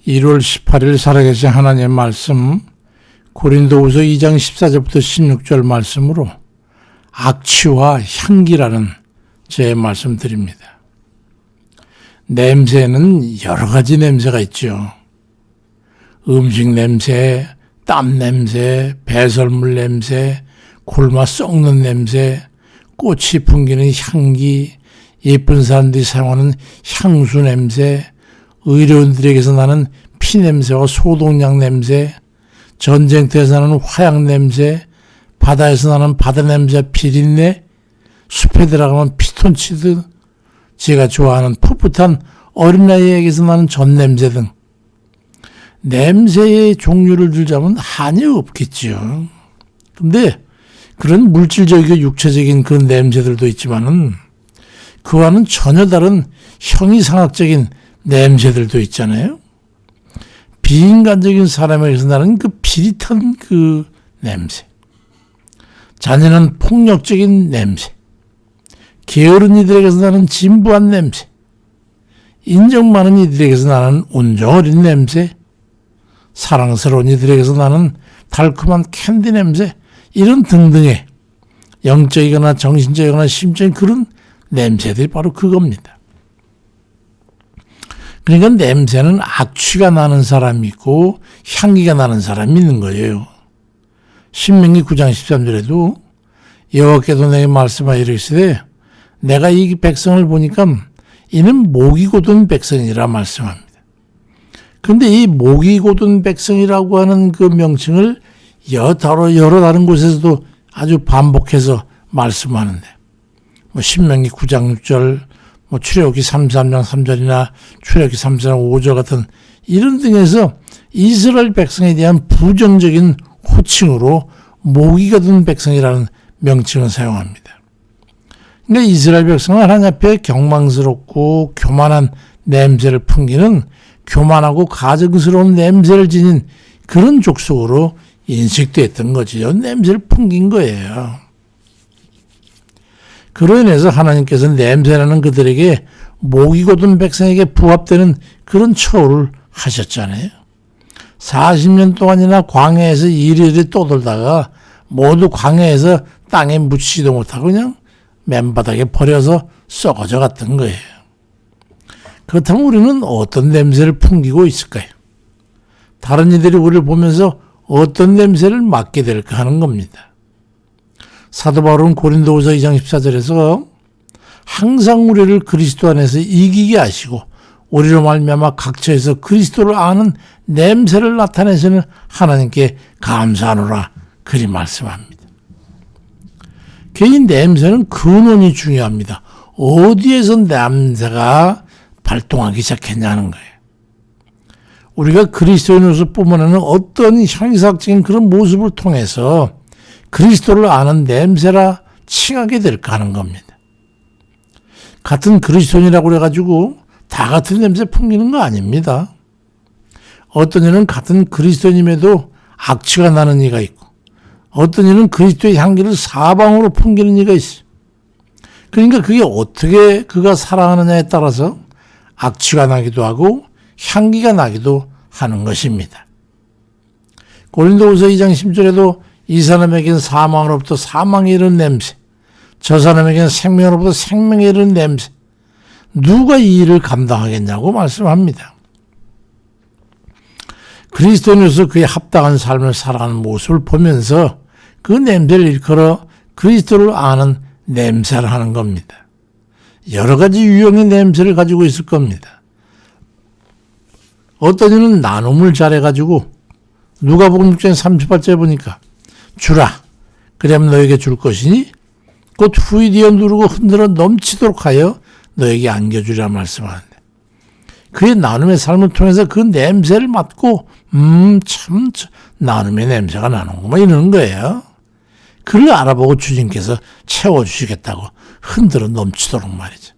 1월 18일 살아계신 하나님의 말씀 고린도후서 2장 14절부터 16절 말씀으로 악취와 향기라는 제 말씀 드립니다. 냄새는 여러 가지 냄새가 있죠. 음식 냄새, 땀 냄새, 배설물 냄새, 굶어 썩는 냄새, 꽃이 풍기는 향기, 예쁜 사람들이 사용하는 향수 냄새, 의료인들에게서 나는 피 냄새와 소독약 냄새, 전쟁터에서 나는 화약 냄새, 바다에서 나는 바다 냄새 비린내, 숲에 들어가면 피톤치드, 제가 좋아하는 풋풋한 어린아이에게서 나는 전 냄새 등 냄새의 종류를 들자면 한이 없겠지요. 근데 그런 물질적이고 육체적인 그런 냄새들도 있지만은 그와는 전혀 다른 형이상학적인 냄새들도 있잖아요. 비인간적인 사람에게서 나는 그 비릿한 그 냄새, 잔인한 폭력적인 냄새, 게으른 이들에게서 나는 진부한 냄새, 인정 많은 이들에게서 나는 온정 어린 냄새, 사랑스러운 이들에게서 나는 달콤한 캔디 냄새, 이런 등등의 영적이거나 정신적이거나 심적인 그런 냄새들이 바로 그겁니다. 그러니까 냄새는 악취가 나는 사람이 있고 향기가 나는 사람이 있는 거예요. 신명기 9장 13절에도 여호와께서 내게 말씀하여 이르시되 내가 이 백성을 보니까 이는 목이 곧은 백성이라 말씀합니다. 그런데 이 목이 곧은 백성이라고 하는 그 명칭을 여러 다른 곳에서도 아주 반복해서 말씀하는데, 신명기 9장 6절, 출애굽기 33장 3절이나 출애굽기 33장 5절 같은 이런 등에서 이스라엘 백성에 대한 부정적인 호칭으로 목이 곧은 백성이라는 명칭을 사용합니다. 그러니까 이스라엘 백성은 하나님 앞에 경망스럽고 교만한 냄새를 풍기는 교만하고 가증스러운 냄새를 지닌 그런 족속으로 인식됐던 거지요. 냄새를 풍긴 거예요. 그로 인해서 하나님께서는 냄새라는 그들에게 목이 곧은 백성에게 부합되는 그런 처우를 하셨잖아요. 40년 동안이나 광야에서 이리저리 떠돌다가 모두 광야에서 땅에 묻히지도 못하고 그냥 맨바닥에 버려서 썩어져 갔던 거예요. 그렇다면 우리는 어떤 냄새를 풍기고 있을까요? 다른 이들이 우리를 보면서 어떤 냄새를 맡게 될까 하는 겁니다. 사도 바울은 고린도후서 2장 14절에서 항상 우리를 그리스도 안에서 이기게 하시고 우리로 말미암아 각처에서 그리스도를 아는 냄새를 나타내시는 하나님께 감사하노라 그리 말씀합니다. 개인 냄새는 근원이 중요합니다. 어디에서 냄새가 발동하기 시작했냐는 거예요. 우리가 그리스도인으로서 뿜어내는 어떤 형이상학적인 그런 모습을 통해서 그리스도를 아는 냄새라 칭하게 될까 하는 겁니다. 같은 그리스도인이라고 그래가지고 다 같은 냄새 풍기는 거 아닙니다. 어떤 이는 같은 그리스도인임에도 악취가 나는 이가 있고 어떤 이는 그리스도의 향기를 사방으로 풍기는 이가 있어요. 그러니까 그게 어떻게 그가 사랑하느냐에 따라서 악취가 나기도 하고 향기가 나기도 하는 것입니다. 고린도후서 2장 10절에도 이 사람에게는 사망으로부터 사망에 이른 냄새, 저 사람에게는 생명으로부터 생명에 이른 냄새, 누가 이 일을 감당하겠냐고 말씀합니다. 그리스도인으로서 그의 합당한 삶을 살아가는 모습을 보면서 그 냄새를 일컬어 그리스도를 아는 냄새를 하는 겁니다. 여러 가지 유형의 냄새를 가지고 있을 겁니다. 어떤 이는 나눔을 잘해가지고 누가복음 6장 38절에 보니까 주라 그러면 너에게 줄 것이니 곧 후이디어 누르고 흔들어 넘치도록 하여 너에게 안겨주리라 말씀하는데 그의 나눔의 삶을 통해서 그 냄새를 맡고 참 나눔의 냄새가 나는구만 이러는 거예요. 그를 알아보고 주님께서 채워주시겠다고 흔들어 넘치도록 말이죠.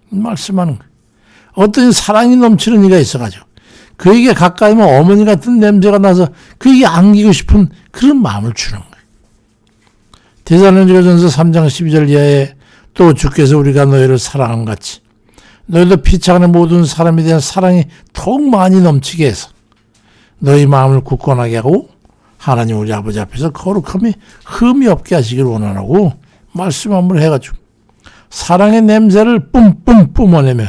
말씀하는 거예요. 어떤 사랑이 넘치는 이가 있어가지고 그에게 가까이면 어머니 같은 냄새가 나서 그에게 안기고 싶은 그런 마음을 주는 거예요. 데살로니가전서 3장 12절 이하에 또 주께서 우리가 너희를 사랑한 같이 너희도 피차가는 모든 사람에 대한 사랑이 더욱 많이 넘치게 해서 너희 마음을 굳건하게 하고 하나님 우리 아버지 앞에서 거룩함이 흠이 없게 하시길 원하라고 말씀 한번 해가지고 사랑의 냄새를 뿜뿜 뿜어내며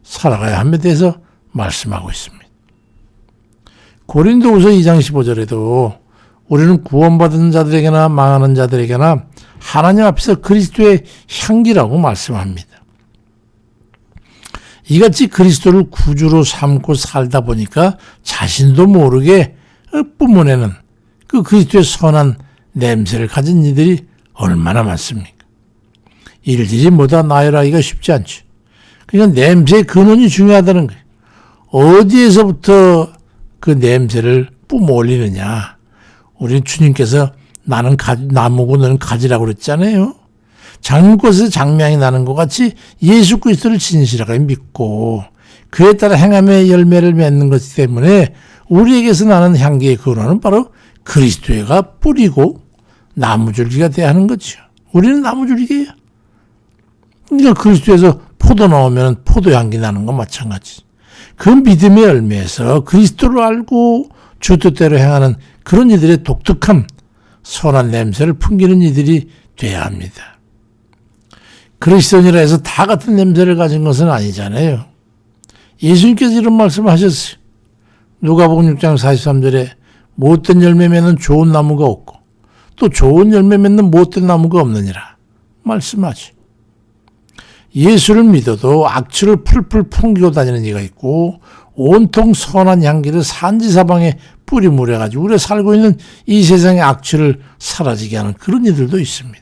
살아가야 함에 대해서 말씀하고 있습니다. 고린도후서 2장 15절에도 우리는 구원받은 자들에게나 망하는 자들에게나 하나님 앞에서 그리스도의 향기라고 말씀합니다. 이같이 그리스도를 구주로 삼고 살다 보니까 자신도 모르게 뿜어내는 그 그리스도의 선한 냄새를 가진 이들이 얼마나 많습니까? 일일이 뭐다 나열하기가 쉽지 않죠. 그러니까 냄새의 근원이 중요하다는 거예요. 어디에서부터 그 냄새를 뿜어올리느냐. 우리 주님께서 나는 나무고 너는 가지라고 그랬잖아요. 장미꽃에서 장미향이 나는 것 같이 예수 그리스도를 진실하게 믿고 그에 따라 행함의 열매를 맺는 것 때문에 우리에게서 나는 향기의 근원은 바로 그리스도가 뿌리고 나무줄기가 돼야 하는 거죠. 우리는 나무줄기예요. 그러니까 그리스도에서 포도 나오면 포도 향기 나는 건 마찬가지. 그 믿음의 열매에서 그리스도를 알고 주 뜻대로 행하는 그런 이들의 독특한 선한 냄새를 풍기는 이들이 돼야 합니다. 그리스도인이라 해서 다 같은 냄새를 가진 것은 아니잖아요. 예수님께서 이런 말씀을 하셨어요. 누가복음 6장 43절에 못된 열매 맺는 좋은 나무가 없고 또 좋은 열매 맺는 못된 나무가 없느니라 말씀하지. 예수를 믿어도 악취를 풀풀 풍기고 다니는 이가 있고 온통 선한 향기를 산지사방에 뿌리무려가지고 우리가 살고 있는 이 세상의 악취를 사라지게 하는 그런 이들도 있습니다.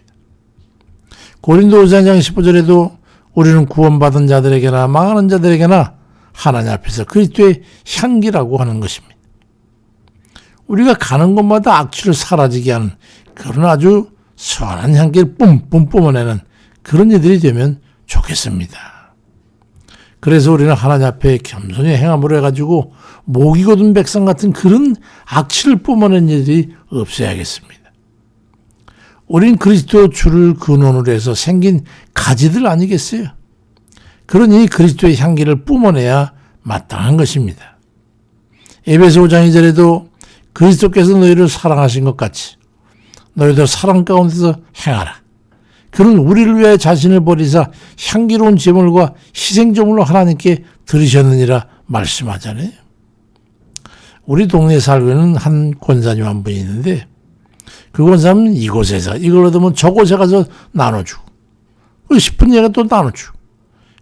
고린도후서 1장 15절에도 우리는 구원받은 자들에게나 망하는 자들에게나 하나님 앞에서 그리스도의 향기라고 하는 것입니다. 우리가 가는 곳마다 악취를 사라지게 하는 그런 아주 선한 향기를 뿜뿜 뿜어내는 그런 이들이 되면 좋겠습니다. 그래서 우리는 하나님 앞에 겸손히 행함으로 해가지고 목이 곧은 백성 같은 그런 악취를 뿜어낸 일이 없어야겠습니다. 우린 그리스도 주를 근원으로 해서 생긴 가지들 아니겠어요? 그러니 그리스도의 향기를 뿜어내야 마땅한 것입니다. 에베소 5장 2절에도 그리스도께서 너희를 사랑하신 것 같이 너희도 사랑 가운데서 행하라. 그는 우리를 위하여 자신을 버리사 향기로운 제물과 희생제물로 하나님께 드리셨느니라 말씀하잖아요. 우리 동네에 살고 있는 한 권사님 한 분이 있는데 그 권사님은 이곳에서 이걸 얻으면 저곳에 가서 나눠주고 싶은 얘가 또 나눠주고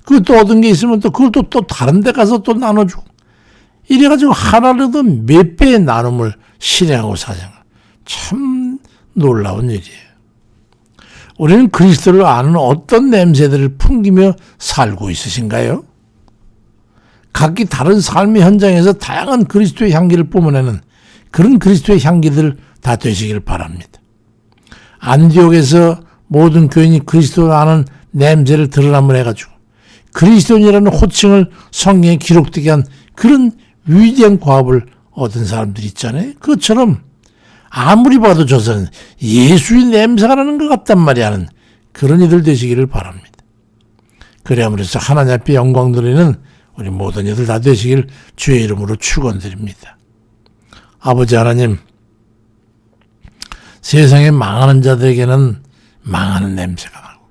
그 또 얻은 게 있으면 또 그걸 또 다른 데 가서 또 나눠주고 이래가지고 하나를 더 몇 배의 나눔을 실행하고 사잖아. 참 놀라운 일이에요. 우리는 그리스도를 아는 어떤 냄새들을 풍기며 살고 있으신가요? 각기 다른 삶의 현장에서 다양한 그리스도의 향기를 뿜어내는 그런 그리스도의 향기들 다 되시길 바랍니다. 안디옥에서 모든 교인이 그리스도를 아는 냄새를 드러남을 해가지고 그리스도인이라는 호칭을 성경에 기록되게 한 그런 위대한 과업을 얻은 사람들이 있잖아요. 그것처럼 아무리 봐도 저서는 예수의 냄새가 나는 것 같단 말이 하는 그런 이들 되시기를 바랍니다. 그래야므로서 하나님 앞에 영광 드리는 우리 모든 이들 다 되시길 주의 이름으로 축원드립니다. 아버지 하나님, 세상에 망하는 자들에게는 망하는 냄새가 나고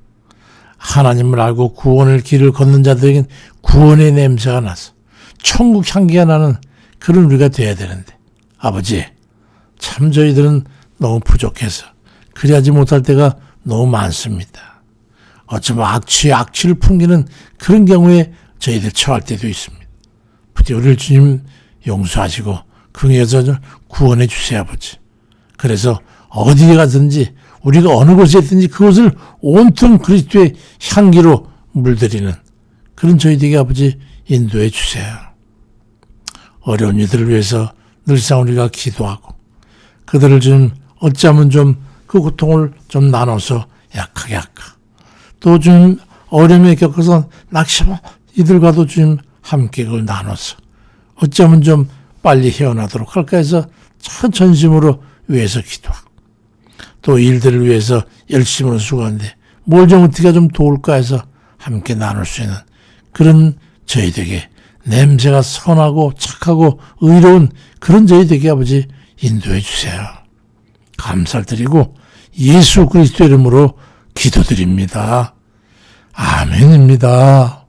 하나님을 알고 구원의 길을 걷는 자들에게는 구원의 냄새가 나서 천국 향기가 나는 그런 우리가 되어야 되는데 아버지, 참 저희들은 너무 부족해서 그리하지 못할 때가 너무 많습니다. 어쩌면 악취를 풍기는 그런 경우에 저희들 처할 때도 있습니다. 부디 우리를 주님 용서하시고 그에서 구원해 주세요 아버지. 그래서 어디에 가든지 우리가 어느 곳에 있든지 그곳을 온통 그리스도의 향기로 물들이는 그런 저희들에게 아버지 인도해 주세요. 어려운 이들을 위해서 늘상 우리가 기도하고 그들을 좀 어쩌면 좀 그 고통을 좀 나눠서 약하게 할까. 또 좀 어려움에 겪어서 낙심한 이들과도 좀 함께 그걸 나눠서 어쩌면 좀 빨리 헤어나도록 할까 해서 전심으로 위해서 기도하고 또 일들을 위해서 열심으로 수고하는데 뭘 좀 어떻게 좀 도울까 해서 함께 나눌 수 있는 그런 저희들에게 냄새가 선하고 착하고 의로운 그런 저희 되게 아버지 인도해 주세요. 감사를 드리고 예수 그리스도 이름으로 기도드립니다. 아멘입니다.